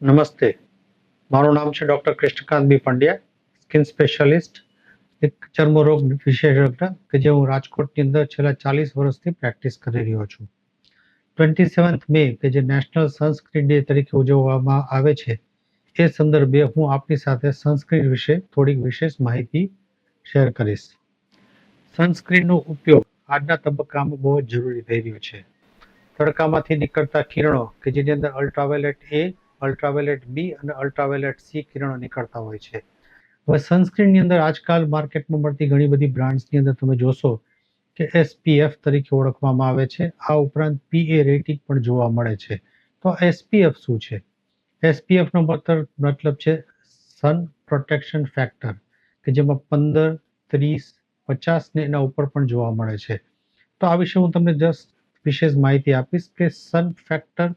નમસ્તે, મારું નામ છે ડૉક્ટર કૃષ્ણકાંત બી પંડ્યા, સ્કિન સ્પેશિયાલિસ્ટ, એક ચર્મરોગ વિશેષજ્ઞ કે જે હું રાજકોટની અંદર છેલ્લા 40 વર્ષથી પ્રેક્ટિસ કરી રહ્યો છું. 27th મે કે જે નેશનલ સનસ્ક્રીન ડે તરીકે ઉજવવામાં આવે છે, એ સંદર્ભે હું આપની સાથે સનસ્ક્રીન વિશે થોડીક વિશેષ માહિતી શેર કરીશ. સનસ્ક્રીનનો ઉપયોગ આજના તબક્કામાં બહુ જ જરૂરી થઈ રહ્યો છે. તડકામાંથી નીકળતા કિરણો કે જેની અંદર અલ્ટ્રાવાયોલેટ એ, અલ્ટ્રાવાયોલેટ બી અને અલ્ટ્રાવાયોલેટ સી કિરણો નીકળતા હોય છે. હવે સનસ્ક્રીનની અંદર આજકાલ માર્કેટમાં મળતી ઘણી બધી બ્રાન્ડ્સની અંદર તમે જોશો કે SPF તરીકે ઓળખવામાં આવે છે. આ ઉપરાંત PA રેટિંગ પણ જોવા મળે છે. તો SPF શું છે? SPF નો મતલબ છે સન પ્રોટેક્શન ફેક્ટર, કે જેમાં 15, 30, 50 ને એના ઉપર પણ જોવા મળે છે. તો આ વિશે હું તમને જસ્ટ વિશેષ માહિતી આપીશ કે સન ફેક્ટર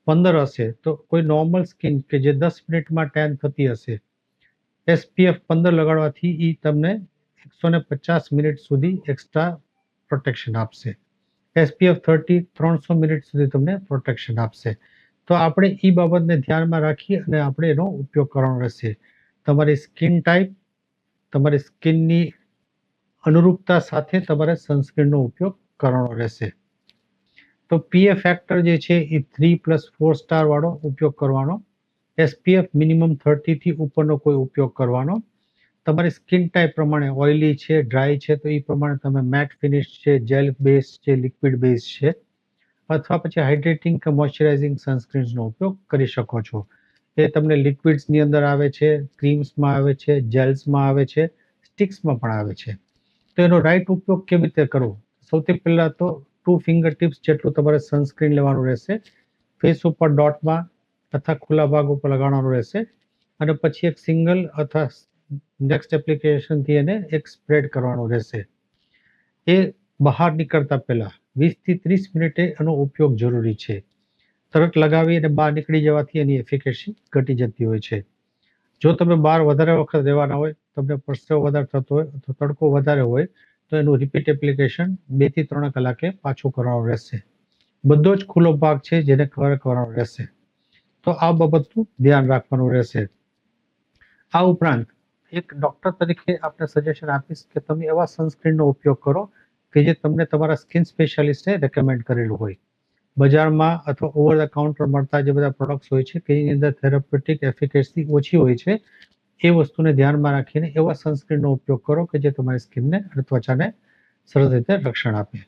15 હશે તો કોઈ નોર્મલ સ્કિન કે જે 10 મિનિટમાં ટેન થતી હશે, SPF 15 લગાડવાથી એ તમને 150 મિનિટ સુધી એક્સ્ટ્રા પ્રોટેક્શન આપશે. SPF 30 300 મિનિટ સુધી તમને પ્રોટેક્શન આપશે. તો આપણે એ બાબતને ધ્યાનમાં રાખી અને આપણે એનો ઉપયોગ કરવાનો રહેશે. તમારી સ્કિન ટાઈપ, તમારી સ્કિનની અનુરૂપતા સાથે તમારે સનસ્ક્રીનનો ઉપયોગ કરવાનો રહેશે. તો PA ફેક્ટર જે છે એ 3+4 સ્ટાર વાળો ઉપયોગ કરવાનો. SPF મિનિમમ 30 થી ઉપરનો કોઈ ઉપયોગ કરવાનો. તમારી સ્કિન ટાઈપ પ્રમાણે ઓઇલી છે, ડ્રાય છે, તો એ પ્રમાણે તમે મેટ ફિનિશ છે, જેલ બેઝ છે, લિક્વિડ બેઝ છે, અથવા પછી હાઇડ્રેટિંગ કે મોઇશ્ચરાઇઝિંગ સનસ્ક્રીન્સનો ઉપયોગ કરી શકો છો. એ તમને લિક્વિડ્સની અંદર આવે છે, ક્રીમ્સમાં આવે છે, જેલ્સમાં આવે છે, સ્ટિક્સમાં પણ આવે છે. તો એનો રાઈટ ઉપયોગ કેવી રીતે કરવો? સૌથી પહેલાં તો 2 ફિંગર ટિપ્સ જેટલું તમારે સનસ્ક્રીન લેવાનું રહેશે. ફેસ ઉપર ડોટમાં અથવા ખુલ્લા ભાગ ઉપર લગાડવાનું રહેશે અને પછી એક સિંગલ અથવા નેક્સ્ટ એપ્લિકેશનથી એને એક સ્પ્રેડ કરવાનું રહેશે. એ બહાર નીકળતા પહેલા 20 થી 30 મિનિટે એનો ઉપયોગ જરૂરી છે. તરત લગાવી અને બહાર નીકળી જવાથી એની એફિકેસી ઘટી જતી હોય છે. જો તમે બહાર વધારે વખત રહેવાના હોય, તમને પરસેવો વધારે થતો હોય અથવા તડકો વધારે હોય, તો એનું રિપીટ એપ્લિકેશન 2 થી 3 કલાકે પાછું કરવાનું રહેશે. બધો જ ખુલ્લો ભાગ છે જેને કવર કરવાનો રહેશે. તો આ બાબતનું ધ્યાન રાખવાનું રહેશે. આ ઉપરાંત એક ડૉક્ટર તરીકે આપણે સજેશન આપીશ કે તમે એવા સનસ્ક્રીનનો ઉપયોગ કરો કે જે તમને તમારા સ્કિન સ્પેશિયાલિસ્ટે રેકમેન્ડ કરેલું હોય. બજારમાં અથવા ઓવર ધ કાઉન્ટર મળતા જે બધા પ્રોડક્ટ્સ હોય છે કે એની અંદર થેરાપ્યુટિક એફિકેસી ઓછી હોય છે, એ વસ્તુને ધ્યાનમાં રાખીને એવા સનસ્ક્રીનનો ઉપયોગ કરો કે જે તમારી સ્કિનને અને ત્વચાને સરસ રીતે રક્ષણ આપે.